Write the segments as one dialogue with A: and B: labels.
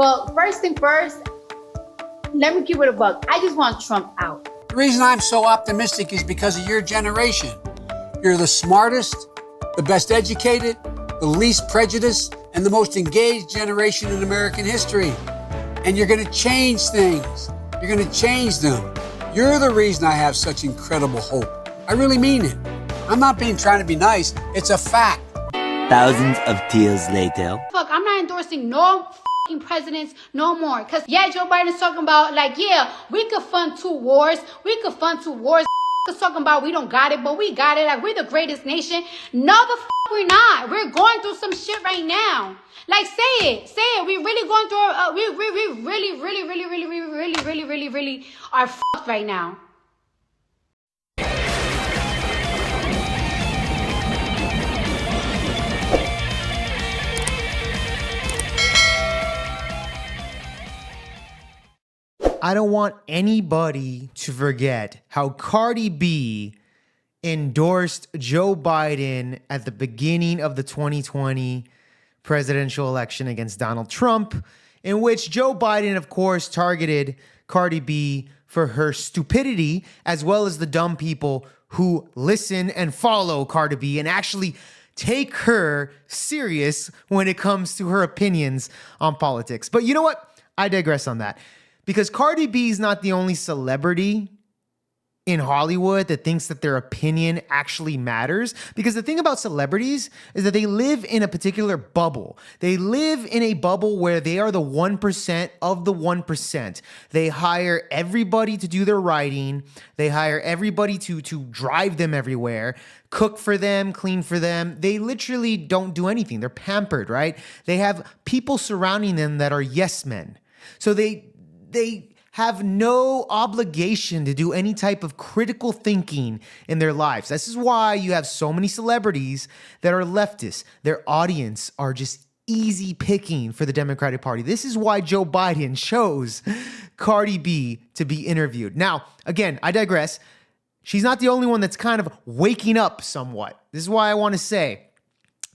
A: Well, first thing first, let me keep it a buck. I just want Trump out.
B: The reason I'm so optimistic is because of your generation. You're the smartest, the best educated, the least prejudiced, and the most engaged generation in American history. And you're going to change things. You're going to change them. You're the reason I have such incredible hope. I really mean it. I'm not trying to be nice. It's a fact.
C: Thousands of tears later.
A: Fuck, I'm not endorsing no presidents no more. Cause yeah, Joe Biden's talking about like, yeah, we could fund two wars. Is talking about we don't got it, but we got it. Like we're the greatest nation. No, the we're not. We're going through some shit right now. Like say it. We really going through. We really are fucked right now.
D: I don't want anybody to forget how Cardi B endorsed Joe Biden at the beginning of the 2020 presidential election against Donald Trump, in which Joe Biden, of course, targeted Cardi B for her stupidity, as well as the dumb people who listen and follow Cardi B and actually take her serious when it comes to her opinions on politics. But you know what? I digress on that. Because Cardi B is not the only celebrity in Hollywood that thinks that their opinion actually matters. Because the thing about celebrities is that they live in a particular bubble. They live in a bubble where they are the 1% of the 1%. They hire everybody to do their writing. They hire everybody to drive them everywhere, cook for them, clean for them. They literally don't do anything. They're pampered, right? They have people surrounding them that are yes men. So they have no obligation to do any type of critical thinking in their lives. This is why you have so many celebrities that are leftists. Their audience are just easy picking for the Democratic Party. This is why Joe Biden chose Cardi B to be interviewed. Now, again, I digress. She's not the only one that's kind of waking up somewhat. This is why I want to say,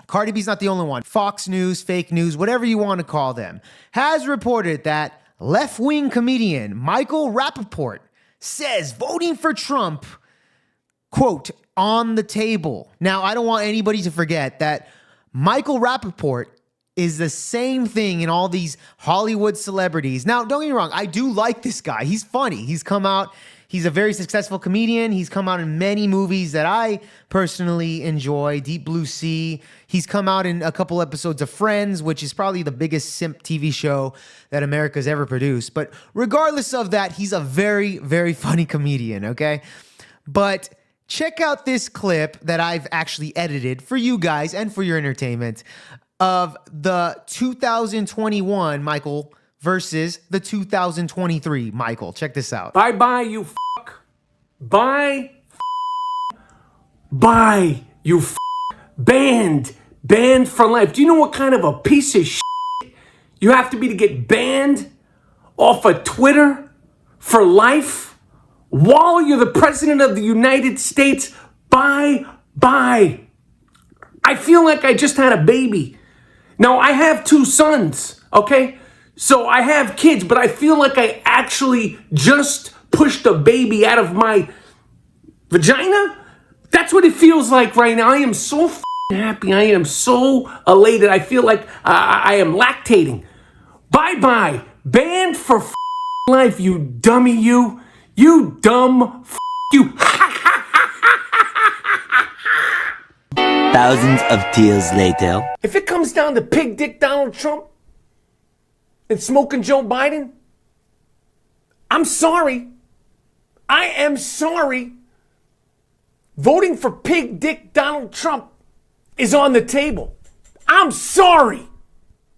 D: Cardi B's not the only one. Fox News, fake news, whatever you want to call them, has reported that left-wing comedian Michael Rappaport says voting for Trump, quote, on the table. Now, I don't want anybody to forget that Michael Rappaport is the same thing in all these Hollywood celebrities. Now, don't get me wrong. I do like this guy. He's funny. He's come out. He's a very successful comedian. He's come out in many movies that I personally enjoy. Deep Blue Sea. He's come out in a couple episodes of Friends, which is probably the biggest simp TV show that America's ever produced. But regardless of that, he's a very, very funny comedian, okay? But check out this clip that I've actually edited for you guys and for your entertainment of the 2021 Michael versus the 2023 Michael. Check this out.
E: Bye-bye, you fuck. Bye. Bye, you fuck. Banned. Banned for life. Do you know what kind of a piece of shit you have to be to get banned off of Twitter for life while you're the president of the United States? Bye-bye. I feel like I just had a baby. Now, I have 2 sons, okay? So I have kids, but I feel like I actually just pushed a baby out of my vagina. That's what it feels like right now. I am so happy. I am so elated. I feel like I am lactating. Bye-bye. Banned for life, you dummy, you. You dumb you.
C: Thousands of tears later.
E: If it comes down to pig dick Donald Trump and smoking Joe Biden, I'm sorry. I am sorry. Voting for pig dick Donald Trump is on the table. I'm sorry.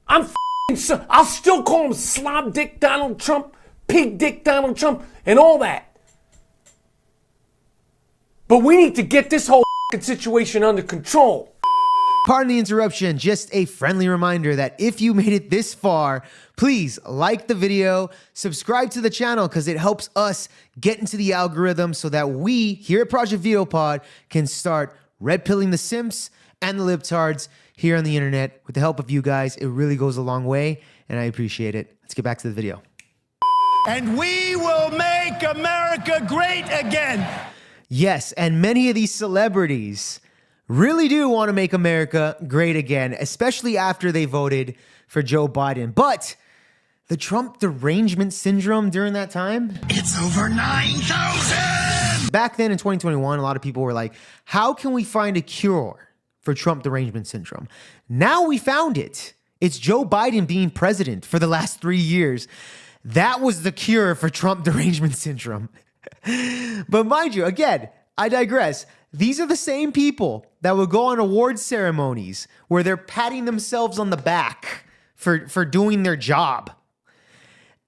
E: I'll still call him slob dick Donald Trump, pig dick Donald Trump, and all that. But we need to get this whole situation under control.
D: Pardon the interruption, just a friendly reminder that if you made it this far, please like the video, subscribe to the channel because it helps us get into the algorithm so that we here at Project Veto Pod can start red pilling the simps and the libtards here on the internet. With the help of you guys, it really goes a long way and I appreciate it. Let's get back to the video.
F: And we will make America great again.
D: Yes, and many of these celebrities really do want to make America great again, especially after they voted for Joe Biden. But the Trump derangement syndrome during that time?
F: It's over 9,000.
D: Back then in 2021, a lot of people were like, how can we find a cure for Trump derangement syndrome? Now we found it. It's Joe Biden being president for the last 3 years. That was the cure for Trump derangement syndrome. But mind you, again, I digress. These are the same people that will go on awards ceremonies where they're patting themselves on the back for doing their job.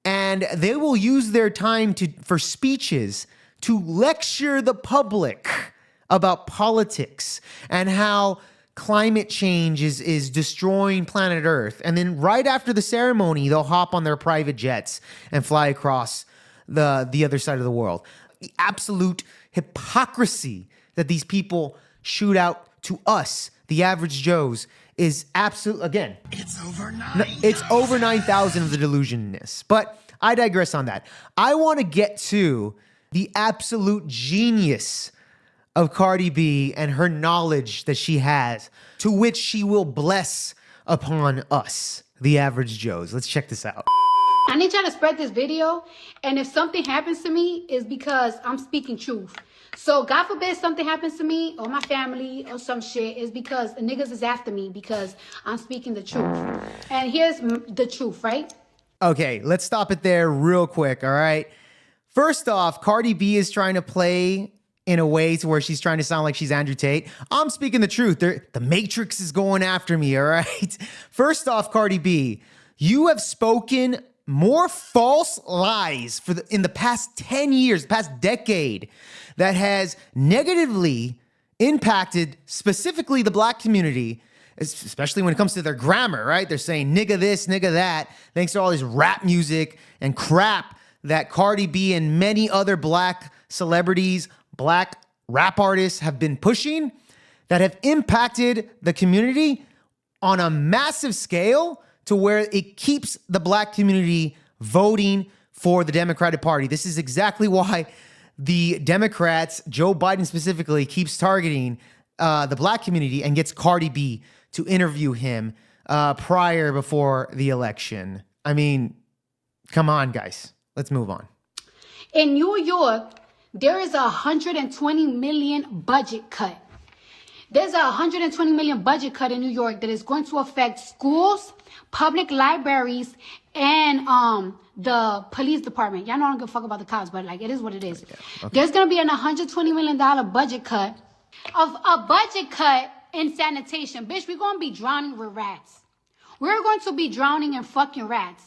D: And they will use their time for speeches to lecture the public about politics and how climate change is destroying planet Earth. And then right after the ceremony, they'll hop on their private jets and fly across the other side of the world. The absolute hypocrisy that these people shoot out to us, the average Joes, is absolute. Again, it's over 9,000 of the delusionness. But I digress on that. I want to get to the absolute genius of Cardi B and her knowledge that she has, to which she will bless upon us, the average Joes. Let's check this out.
A: I need y'all to spread this video, and if something happens to me, it's because I'm speaking truth. So God forbid something happens to me or my family or some shit, is because the niggas is after me because I'm speaking the truth. And here's the truth, right?
D: Okay, let's stop it there real quick, all right? First off, Cardi B is trying to play in a way to where she's trying to sound like she's Andrew Tate. I'm speaking the truth. The Matrix is going after me, all right? First off, Cardi B, you have spoken more false lies in the past 10 years, past decade, that has negatively impacted specifically the black community, especially when it comes to their grammar, right? They're saying nigga this, nigga that, thanks to all this rap music and crap that Cardi B and many other black celebrities, black rap artists have been pushing, that have impacted the community on a massive scale to where it keeps the black community voting for the Democratic Party. This is exactly why the Democrats, Joe Biden specifically, keeps targeting the black community and gets Cardi B to interview him before the election. I mean, come on, guys. Let's move on.
A: In New York, there is a $120 million budget cut. There's a $120 million budget cut in New York that is going to affect schools, public libraries, and the police department. Y'all know I don't give a fuck about the cops, but like it is what it is. Yeah, okay. There's gonna be an $120 million budget cut. Of a budget cut in sanitation. Bitch, we're gonna be drowning with rats. We're going to be drowning in fucking rats.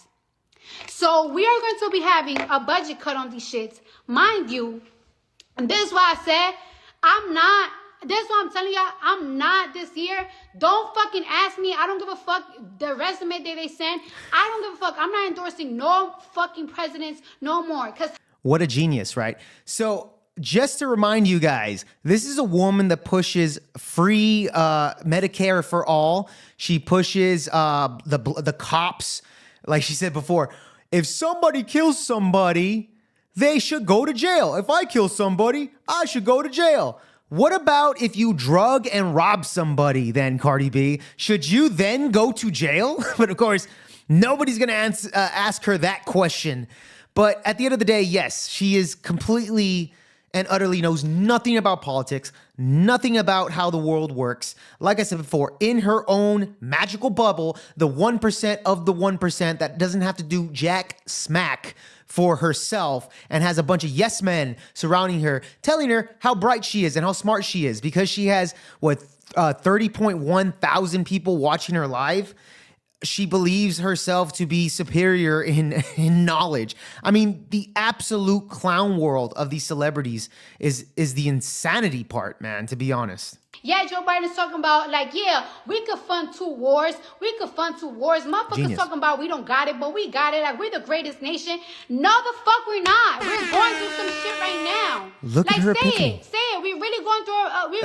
A: So we are going to be having a budget cut on these shits. Mind you, and this is why I said this is what I'm telling y'all, I'm not this year. Don't fucking ask me. I don't give a fuck the resume that they send. I don't give a fuck. I'm not endorsing no fucking presidents no more.
D: What a genius, right? So just to remind you guys, this is a woman that pushes free Medicare for all. She pushes the cops. Like she said before, if somebody kills somebody, they should go to jail. If I kill somebody, I should go to jail. What about if you drug and rob somebody then, Cardi B? Should you then go to jail? But of course, nobody's going to ask her that question. But at the end of the day, yes, she is completely and utterly knows nothing about politics, nothing about how the world works. Like I said before, in her own magical bubble, the 1% of the 1% that doesn't have to do jack smack for herself and has a bunch of yes men surrounding her, telling her how bright she is and how smart she is because she has, 30.1 thousand people watching her live. She believes herself to be superior in knowledge. I mean, the absolute clown world of these celebrities is the insanity part, man, to be honest.
A: Yeah, Joe Biden's talking about, like, yeah, we could fund two wars. Motherfuckers
D: Genius.
A: talking about we don't got it, but we got it. Like, we're the greatest nation. No, the fuck we're not. We're going through some shit right now.
D: Look at her
A: say
D: epiphany.
A: it. we really going through. We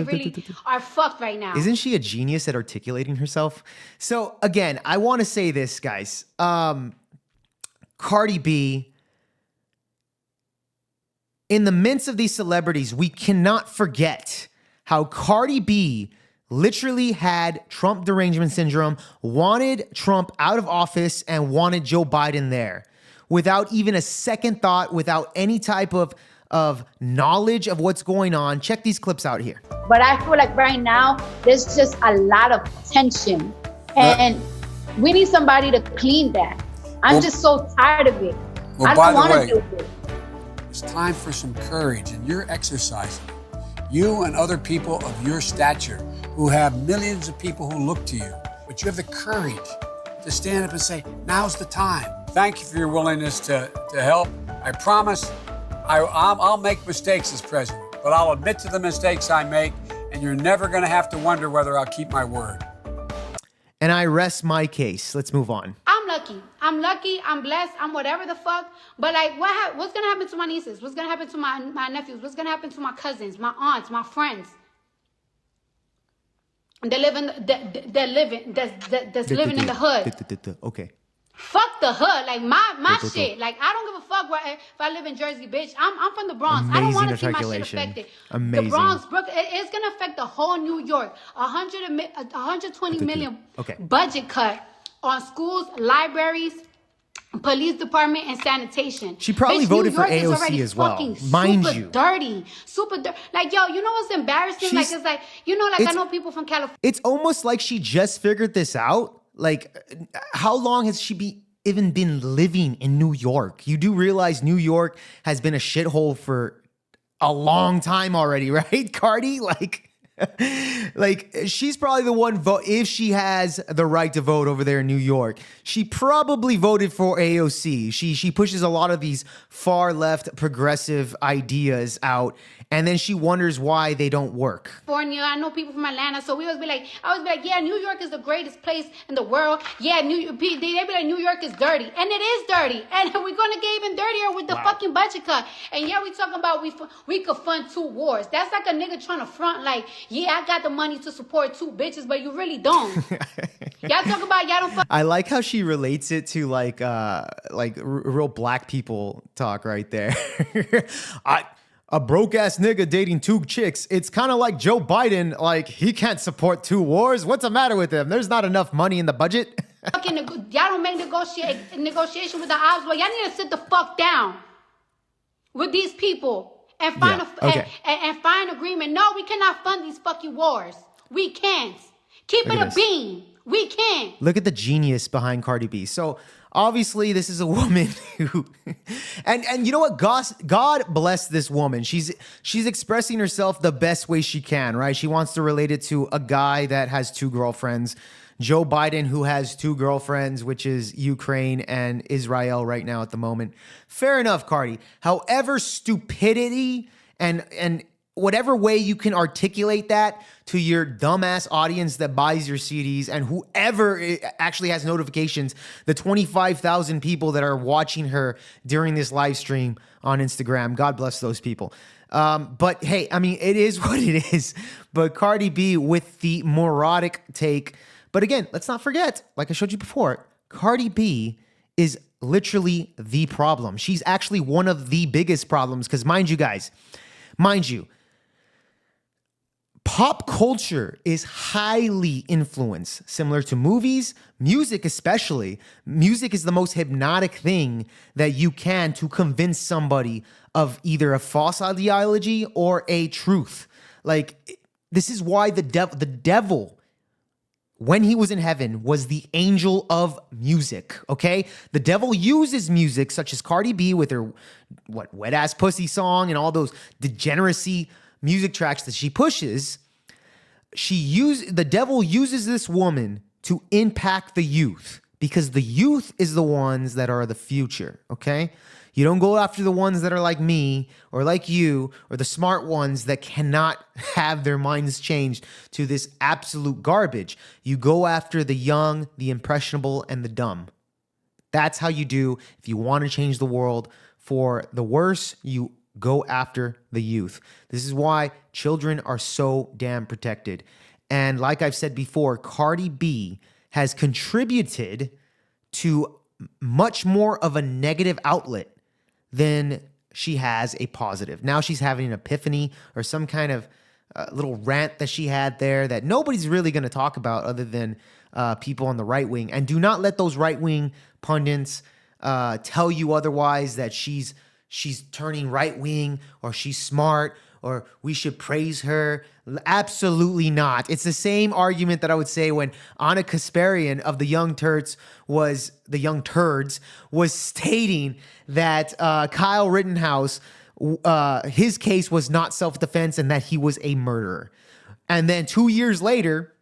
A: really are fucked right now.
D: Isn't she a genius at articulating herself? So again, I want to say this, guys. Cardi B, in the midst of these celebrities, we cannot forget how Cardi B literally had Trump derangement syndrome, wanted Trump out of office, and wanted Joe Biden there without even a second thought, without any type of knowledge of what's going on. Check these clips out here.
A: But I feel like right now, there's just a lot of tension. And we need somebody to clean that. I'm just so tired of it. I don't want to do it.
B: It's time for some courage, and you're exercising. You and other people of your stature who have millions of people who look to you, but you have the courage to stand up and say, now's the time. Thank you for your willingness to help. I promise I'll make mistakes as president, but I'll admit to the mistakes I make, and you're never going to have to wonder whether I'll keep my word.
D: And I rest my case. Let's move on.
A: I'm lucky. I'm blessed. I'm whatever the fuck. But like, what's gonna happen to my nieces? What's gonna happen to my nephews? What's gonna happen to my cousins, my aunts, my friends? That's living in the hood.
D: Okay.
A: Fuck the hood, like my shit. Like I don't give a fuck if I live in Jersey, bitch. I'm from the Bronx.
D: Amazing
A: I don't want to see my shit affected.
D: Amazing.
A: The Bronx, Brooklyn, it's gonna affect the whole New York. 120 million budget cut on schools, libraries, police department, and sanitation.
D: She probably voted for AOC as well, mind you.
A: Super dirty. Like, yo, you know what's embarrassing? Like, it's like, you know, like I know people from California.
D: It's almost like she just figured this out. Like, how long has she even been living in New York? You do realize New York has been a shithole for a long time already, right, Cardi? Like she's probably the one vote if she has the right to vote over there in New York. She probably voted for AOC. She pushes a lot of these far left progressive ideas out, and then she wonders why they don't work.
A: California, I know people from Atlanta, so I always be like, yeah, New York is the greatest place in the world. Yeah, they be like, New York is dirty, and it is dirty, and we're gonna get even dirtier with the fucking budget cut. And yeah, we talking about we could fund 2 wars. That's like a nigga trying to front like, yeah, I got the money to support 2 bitches, but you really don't. Y'all talk about y'all don't fuck.
D: I like how she relates it to like real black people talk right there. A broke ass nigga dating 2 chicks. It's kind of like Joe Biden. Like, he can't support 2 wars. What's the matter with him? There's not enough money in the budget.
A: Y'all don't make negotiation with the odds. Well, y'all need to sit the fuck down with these people and find and find agreement. No, we cannot fund these fucking wars. We can't. Keep it a bean. We can't.
D: Look at the genius behind Cardi B. So obviously, this is a woman who, and you know what? God bless this woman. She's expressing herself the best way she can, right? She wants to relate it to a guy that has 2 girlfriends, Joe Biden, who has 2 girlfriends, which is Ukraine and Israel right now at the moment. Fair enough, Cardi. However, stupidity and whatever way you can articulate that to your dumbass audience that buys your CDs and whoever actually has notifications, the 25,000 people that are watching her during this live stream on Instagram, God bless those people. But hey, I mean, it is what it is. But Cardi B with the moronic take. But again, let's not forget, like I showed you before, Cardi B is literally the problem. She's actually one of the biggest problems because mind you, pop culture is highly influenced, similar to movies, music especially. Music is the most hypnotic thing that you can to convince somebody of either a false ideology or a truth. Like, this is why the devil, when he was in heaven, was the angel of music, okay? The devil uses music such as Cardi B with her, wet ass pussy song and all those degeneracy music tracks that she pushes. The devil uses this woman to impact the youth because the youth is the ones that are the future, okay? You don't go after the ones that are like me or like you or the smart ones that cannot have their minds changed to this absolute garbage. You go after the young, the impressionable, and the dumb. That's how you do if you want to change the world for the worse. You go after the youth. This is why children are so damn protected. And like I've said before, Cardi B has contributed to much more of a negative outlet than she has a positive. Now she's having an epiphany or some kind of little rant that she had there that nobody's really going to talk about other than people on the right wing. And do not let those right wing pundits tell you otherwise, that she's turning right wing or she's smart or we should praise her. Absolutely not. It's the same argument that I would say when Anna Kasparian of the Young Turds was stating that Kyle Rittenhouse, his case was not self-defense and that he was a murderer. And then 2 years later,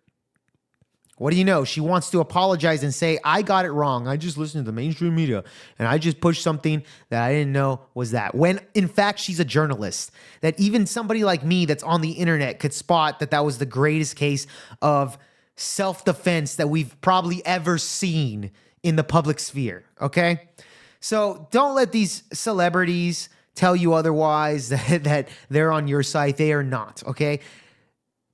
D: what do you know? She wants to apologize and say, I got it wrong. I just listened to the mainstream media and I just pushed something that I didn't know was that. When in fact, she's a journalist. That even somebody like me that's on the internet could spot that that was the greatest case of self-defense that we've probably ever seen in the public sphere, okay? So don't let these celebrities tell you otherwise, that they're on your side. They are not, okay?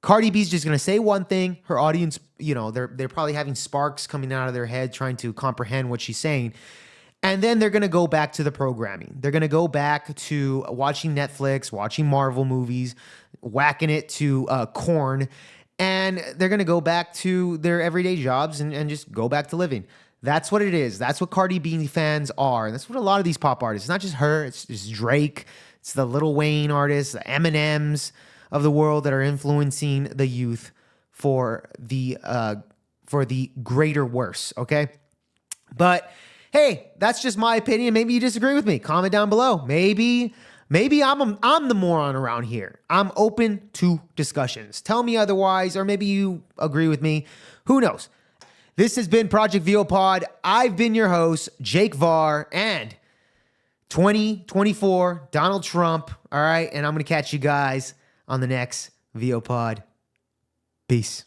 D: Cardi B's just going to say one thing. Her audience, they're probably having sparks coming out of their head trying to comprehend what she's saying. And then they're going to go back to the programming. They're going to go back to watching Netflix, watching Marvel movies, whacking it to corn. And they're going to go back to their everyday jobs and just go back to living. That's what it is. That's what Cardi B fans are. And that's what a lot of these pop artists, it's not just her, it's Drake, it's the Lil Wayne artists, the Eminems of the world that are influencing the youth for the greater worse, okay? But hey, that's just my opinion. Maybe you disagree with me. Comment down below. Maybe I'm the moron around here. I'm open to discussions. Tell me otherwise, or maybe you agree with me. Who knows? This has been Project VO Pod. I've been your host, Jake Varr, and 2024, Donald Trump. All right, and I'm going to catch you guys on the next VO Pod. Peace.